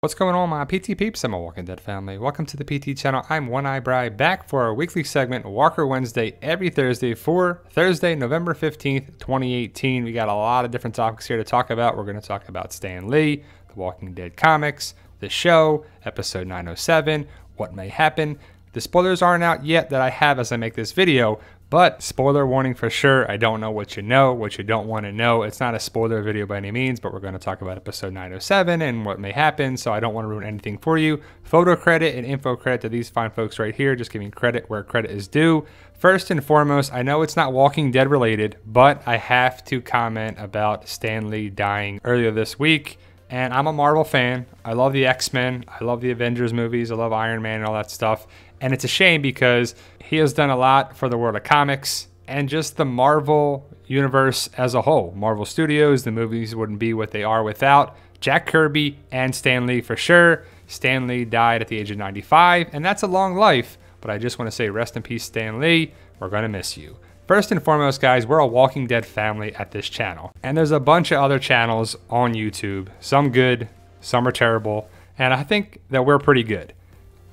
What's going on, my PT peeps and my Walking Dead family? Welcome to the PT channel. I'm One Eye Bry, back for our weekly segment, Walker Wednesday, every Thursday for Thursday, November 15th, 2018. We got a lot of different topics here to talk about. We're going to talk about Stan Lee, the Walking Dead comics, the show, episode 907, what may happen. The spoilers aren't out yet that I have as I make this video, but spoiler warning for sure. I don't know what you know, what you don't want to know. It's not a spoiler video by any means, but we're going to talk about episode 907 and what may happen, so I don't want to ruin anything for you. Photo credit and info credit to these fine folks right here, just giving credit where credit is due. First and foremost, I know it's not Walking Dead related, but I have to comment about Stan Lee dying earlier this week. And I'm a Marvel fan. I love the X-Men. I love the Avengers movies. I love Iron Man and all that stuff. And it's a shame because he has done a lot for the world of comics and just the Marvel universe as a whole. Marvel Studios, the movies wouldn't be what they are without Jack Kirby and Stan Lee for sure. Stan Lee died at the age of 95, and that's a long life. But I just want to say rest in peace, Stan Lee. We're going to miss you. First and foremost, guys, we're a Walking Dead family at this channel. And there's a bunch of other channels on YouTube. Some good, some are terrible. And I think that we're pretty good.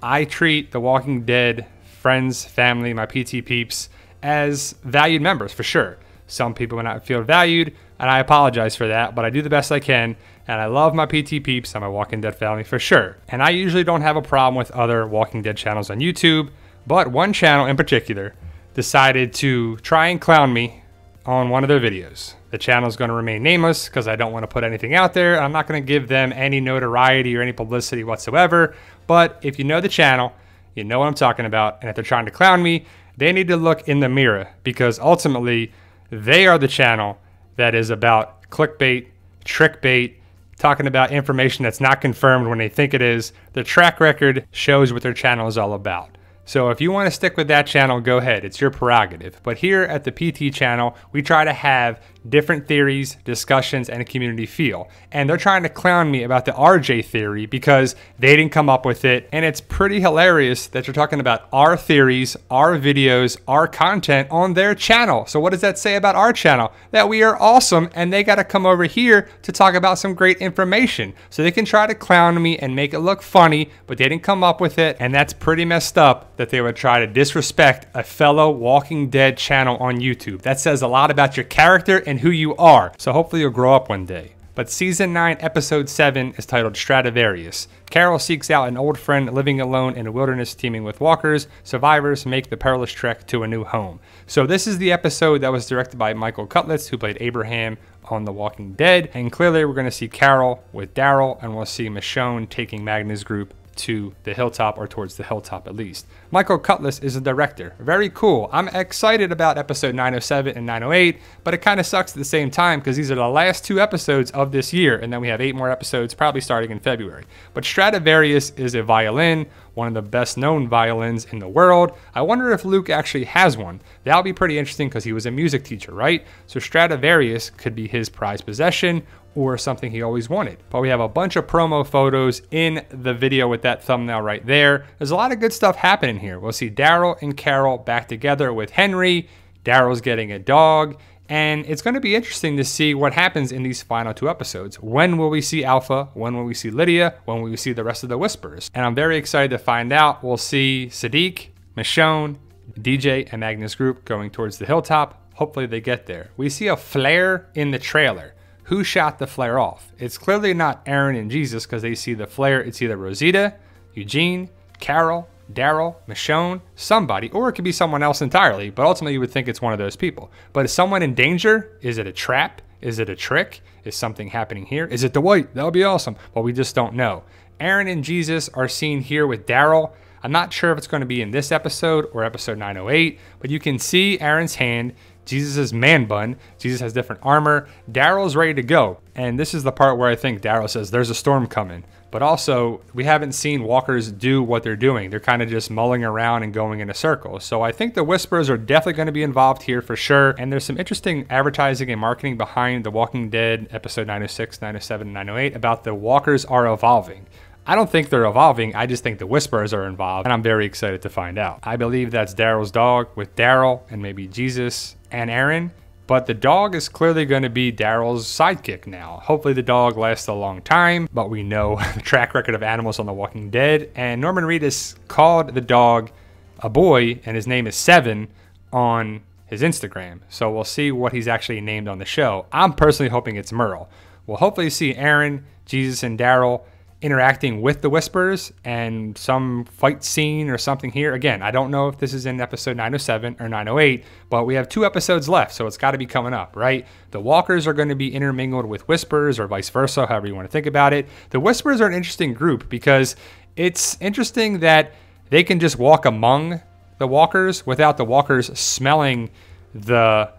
I treat the Walking Dead friends, family, my PT peeps as valued members for sure. Some people may not feel valued, and I apologize for that, but I do the best I can. And I love my PT peeps and my Walking Dead family for sure. And I usually don't have a problem with other Walking Dead channels on YouTube, but one channel in particular decided to try and clown me on one of their videos. The channel is going to remain nameless because I don't want to put anything out there. I'm not going to give them any notoriety or any publicity whatsoever. But if you know the channel, you know what I'm talking about. And if they're trying to clown me, they need to look in the mirror because ultimately they are the channel that is about clickbait, trickbait, talking about information that's not confirmed when they think it is. Their track record shows what their channel is all about. So if you want to stick with that channel, go ahead. It's your prerogative. But here at the PT channel, we try to have different theories, discussions, and a community feel. And they're trying to clown me about the RJ theory because they didn't come up with it. And it's pretty hilarious that you're talking about our theories, our videos, our content on their channel. So what does that say about our channel? That we are awesome and they got to come over here to talk about some great information. So they can try to clown me and make it look funny, but they didn't come up with it. And that's pretty messed up that they would try to disrespect a fellow Walking Dead channel on YouTube. That says a lot about your character and who you are. So hopefully you'll grow up one day. But season 9, episode 7 is titled Stradivarius. Carol seeks out an old friend living alone in a wilderness teeming with walkers. Survivors make the perilous trek to a new home. So this is the episode that was directed by Michael Cutlitz, who played Abraham on The Walking Dead. And clearly we're going to see Carol with Daryl, and we'll see Michonne taking Magna's group to the hilltop, or towards the hilltop at least. Michael Cutlitz is the director. Very cool. I'm excited about episode 907 and 908, but it kind of sucks at the same time because these are the last 2 episodes of this year, and then we have 8 more episodes probably starting in February. But Stradivarius is a violin, one of the best known violins in the world. I wonder if Luke actually has one. That'll be pretty interesting because he was a music teacher, right? So Stradivarius could be his prized possession or something he always wanted. But we have a bunch of promo photos in the video with that thumbnail right there. There's a lot of good stuff happening here. We'll see Daryl and Carol back together with Henry. Daryl's getting a dog. And it's going to be interesting to see what happens in these final 2 episodes. When will we see Alpha? When will we see Lydia? When will we see the rest of the Whisperers? And I'm very excited to find out. We'll see Sadiq, Michonne, DJ, and Magna's group going towards the hilltop. Hopefully they get there. We see a flare in the trailer. Who shot the flare off? It's clearly not Aaron and Jesus because they see the flare. It's either Rosita, Eugene, Carol, Daryl, Michonne, somebody, or it could be someone else entirely, but ultimately you would think it's one of those people. But is someone in danger? Is it a trap? Is it a trick? Is something happening here? Is it Dwight? That would be awesome. But we just don't know. Aaron and Jesus are seen here with Daryl. I'm not sure if it's going to be in this episode or episode 908, but you can see Aaron's hand, Jesus' man bun. Jesus has different armor. Daryl's ready to go. And this is the part where I think Daryl says there's a storm coming. But also, we haven't seen walkers do what they're doing. They're kind of just mulling around and going in a circle. So I think the Whisperers are definitely going to be involved here for sure. And there's some interesting advertising and marketing behind The Walking Dead episode 906, 907, and 908 about the walkers are evolving. I don't think they're evolving. I just think the Whisperers are involved, and I'm very excited to find out. I believe that's Daryl's dog with Daryl and maybe Jesus and Aaron. But the dog is clearly going to be Daryl's sidekick now. Hopefully the dog lasts a long time, but we know the track record of animals on The Walking Dead. And Norman Reedus called the dog a boy, and his name is Seven on his Instagram. So we'll see what he's actually named on the show. I'm personally hoping it's Merle. We'll hopefully see Aaron, Jesus, and Daryl interacting with the Whispers and some fight scene or something here. Again, I don't know if this is in episode 907 or 908, but we have 2 episodes left, so it's got to be coming up, right? The Walkers are going to be intermingled with Whispers or vice versa, however you want to think about it. The Whispers are an interesting group because it's interesting that they can just walk among the Walkers without the Walkers smelling the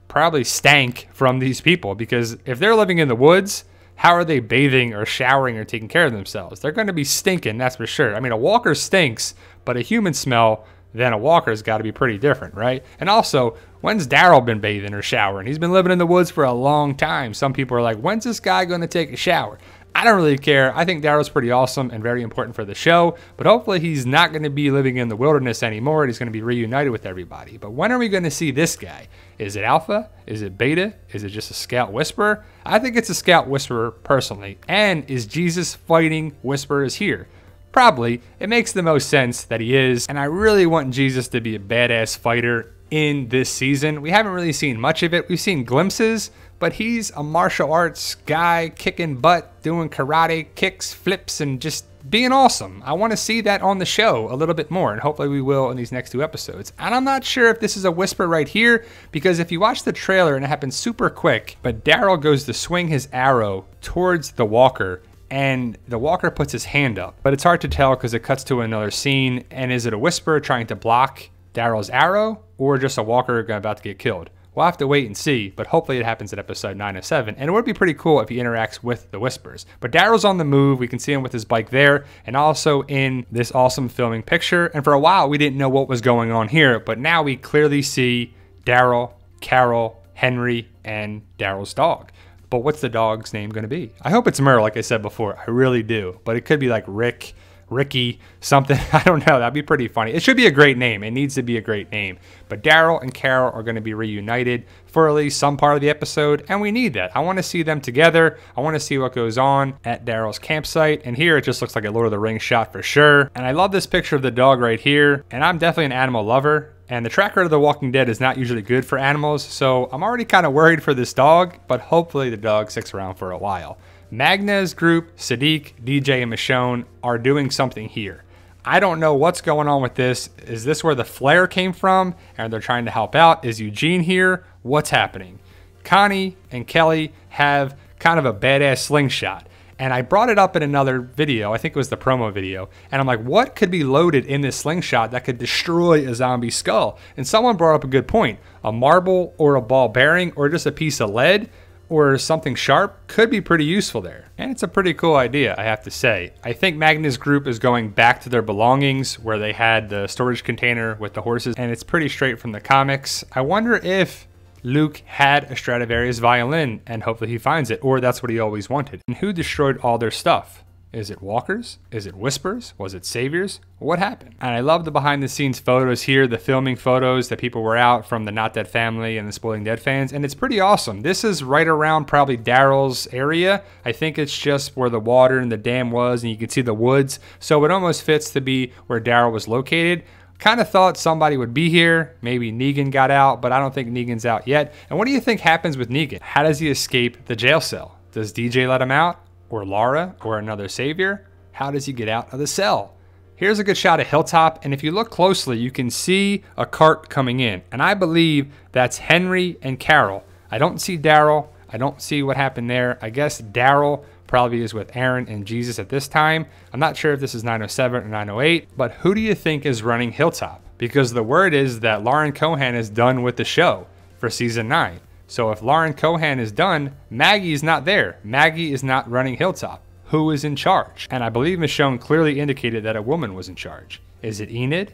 probably stank from these people, because if they're living in the woods, how are they bathing or showering or taking care of themselves? They're going to be stinking, that's for sure. I mean, a walker stinks, but a human smell than a walker's got to be pretty different, right? And also, when's Daryl been bathing or showering? He's been living in the woods for a long time. Some people are like, when's this guy going to take a shower? I don't really care. I think Daryl's pretty awesome and very important for the show, but hopefully he's not going to be living in the wilderness anymore. He's going to be reunited with everybody. But when are we going to see this guy? Is it Alpha? Is it Beta? Is it just a Scout Whisperer? I think it's a Scout Whisperer personally. And is Jesus fighting Whisperers here? Probably. It makes the most sense that he is, and I really want Jesus to be a badass fighter in this season. We haven't really seen much of it. We've seen glimpses, but he's a martial arts guy kicking butt, doing karate kicks, flips, and just being awesome. I want to see that on the show a little bit more, and hopefully we will in these next 2 episodes. And I'm not sure if this is a whisper right here, because if you watch the trailer, and it happens super quick, but Daryl goes to swing his arrow towards the walker, and the walker puts his hand up. But it's hard to tell because it cuts to another scene, and is it a whisper trying to block Daryl's arrow, or just a walker about to get killed? We'll have to wait and see, but hopefully it happens in episode 907, and it would be pretty cool if he interacts with the Whispers. But Daryl's on the move. We can see him with his bike there, and also in this awesome filming picture. And for a while, we didn't know what was going on here, but now we clearly see Daryl, Carol, Henry, and Daryl's dog. But what's the dog's name going to be? I hope it's Merle, like I said before. I really do. But it could be like Rick, Ricky, something. I don't know. That'd be pretty funny. It should be a great name. It needs to be a great name. But Daryl and Carol are going to be reunited for at least some part of the episode, and we need that. I want to see them together. I want to see what goes on at Daryl's campsite. And here it just looks like a Lord of the Rings shot for sure. And I love this picture of the dog right here. And I'm definitely an animal lover. And the track record of The Walking Dead is not usually good for animals, so I'm already kind of worried for this dog, but hopefully the dog sticks around for a while. Magna's group, Sadiq, DJ, and Michonne are doing something here. I don't know what's going on with this. Is this where the flare came from and they're trying to help out? Is Eugene here? What's happening? Connie and Kelly have kind of a badass slingshot. And I brought it up in another video, I think it was the promo video, and I'm like, what could be loaded in this slingshot that could destroy a zombie skull? And someone brought up a good point. A marble or a ball bearing or just a piece of lead or something sharp could be pretty useful there. And it's a pretty cool idea, I have to say. I think Magna's group is going back to their belongings where they had the storage container with the horses, and it's pretty straight from the comics. I wonder if Luke had a Stradivarius violin, and hopefully he finds it, or that's what he always wanted. And who destroyed all their stuff? Is it walkers? Is it whispers? Was it saviors? What happened? And I love the behind the scenes photos here, the filming photos that people were out from the Not Dead family and the Spoiling Dead fans, and it's pretty awesome. This is right around probably Daryl's area. I think it's just where the water and the dam was, and you can see the woods, so it almost fits to be where Daryl was located. Kind of thought somebody would be here. Maybe Negan got out, but I don't think Negan's out yet. And what do you think happens with Negan? How does he escape the jail cell? Does DJ let him out? Or Lara? Or another savior? How does he get out of the cell? Here's a good shot of Hilltop, and if you look closely, you can see a cart coming in. And I believe that's Henry and Carol. I don't see Daryl. I don't see what happened there. I guess Daryl probably is with Aaron and Jesus at this time. I'm not sure if this is 907 or 908, but who do you think is running Hilltop? Because the word is that Lauren Cohan is done with the show for season 9. So if Lauren Cohan is done, Maggie is not there. Maggie is not running Hilltop. Who is in charge? And I believe Michonne clearly indicated that a woman was in charge. Is it Enid?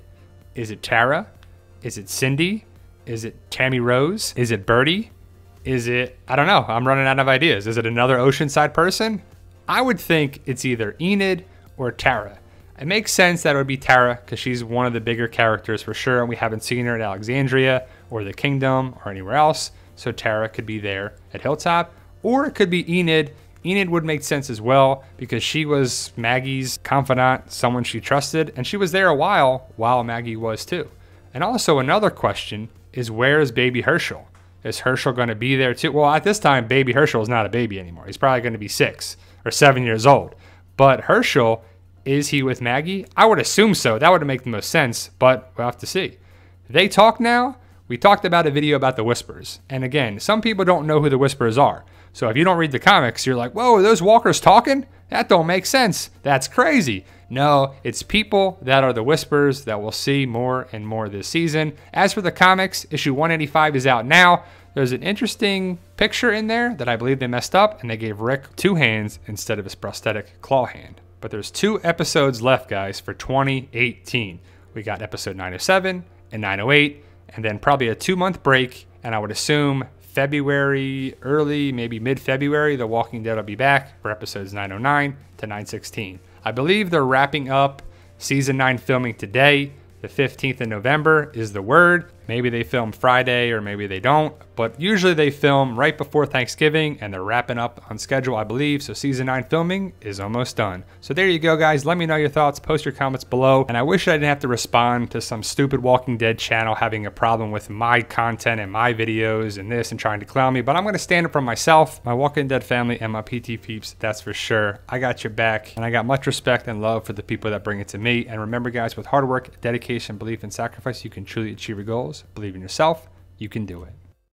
Is it Tara? Is it Cindy? Is it Tammy Rose? Is it Birdie? Is it, I don't know, I'm running out of ideas. Is it another Oceanside person? I would think it's either Enid or Tara. It makes sense that it would be Tara because she's one of the bigger characters for sure, and we haven't seen her at Alexandria or the Kingdom or anywhere else. so Tara could be there at Hilltop, or it could be Enid. Enid would make sense as well because she was Maggie's confidant, someone she trusted, and she was there a while Maggie was too. And also another question is, where is baby Herschel? Is Herschel going to be there too? Well, at this time, baby Herschel is not a baby anymore. He's probably going to be 6 or 7 years old. But Herschel, is he with Maggie? I would assume so. That would make the most sense, but we'll have to see. They talk now. We talked about a video about the Whispers. And again, some people don't know who the Whispers are. So if you don't read the comics, you're like, whoa, are those walkers talking? That don't make sense. That's crazy. No, it's people that are the Whispers that we'll see more and more this season. As for the comics, issue 185 is out now. There's an interesting picture in there that I believe they messed up, and they gave Rick 2 hands instead of his prosthetic claw hand. But there's 2 episodes left, guys, for 2018. We got episode 907 and 908, and then probably a 2-month break, and I would assume February, early, maybe mid-February, The Walking Dead will be back for episodes 909 to 916. I believe they're wrapping up season 9 filming today. The 15th of November is the word. Maybe they film Friday or maybe they don't, but usually they film right before Thanksgiving and they're wrapping up on schedule, I believe. So season 9 filming is almost done. So there you go, guys. Let me know your thoughts. Post your comments below. And I wish I didn't have to respond to some stupid Walking Dead channel having a problem with my content and my videos and this and trying to clown me, but I'm going to stand up for myself, my Walking Dead family, and my PT peeps. That's for sure. I got your back, and I got much respect and love for the people that bring it to me. And remember, guys, with hard work, dedication, belief, and sacrifice, you can truly achieve your goals. Believe in yourself. You can do it.